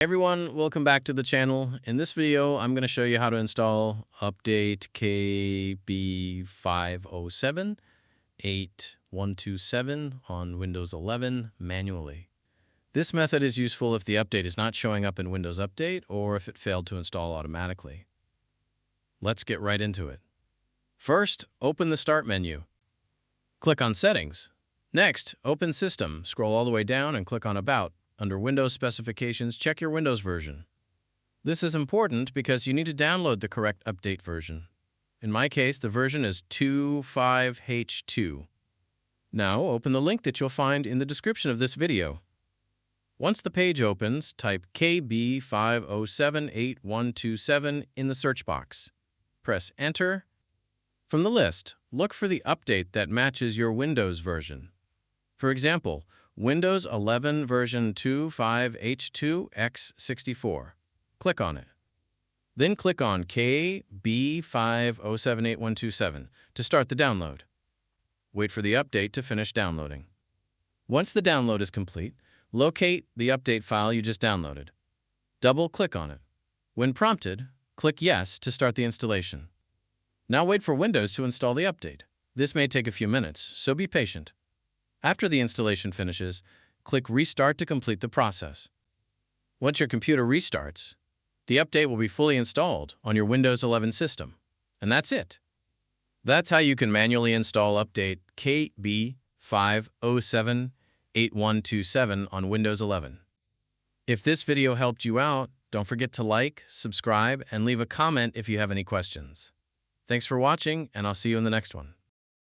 Everyone, welcome back to the channel. In this video, I'm going to show you how to install update KB5078127 on Windows 11 manually. This method is useful if the update is not showing up in Windows Update or if it failed to install automatically. Let's get right into it. First, open the Start menu. Click on Settings. Next, open System. Scroll all the way down and click on About. Under Windows Specifications, check your Windows version. This is important because you need to download the correct update version. In my case, the version is 2.5H2. Now, open the link that you'll find in the description of this video. Once the page opens, type KB5078127 in the search box. Press Enter. From the list, look for the update that matches your Windows version. For example, Windows 11 version 2.5H2x64. Click on it. Then click on KB5078127 to start the download. Wait for the update to finish downloading. Once the download is complete, locate the update file you just downloaded. Double-click on it. When prompted, click Yes to start the installation. Now wait for Windows to install the update. This may take a few minutes, so be patient. After the installation finishes, click Restart to complete the process. Once your computer restarts, the update will be fully installed on your Windows 11 system. And that's it. That's how you can manually install update KB5078127 on Windows 11. If this video helped you out, don't forget to like, subscribe, and leave a comment if you have any questions. Thanks for watching, and I'll see you in the next one.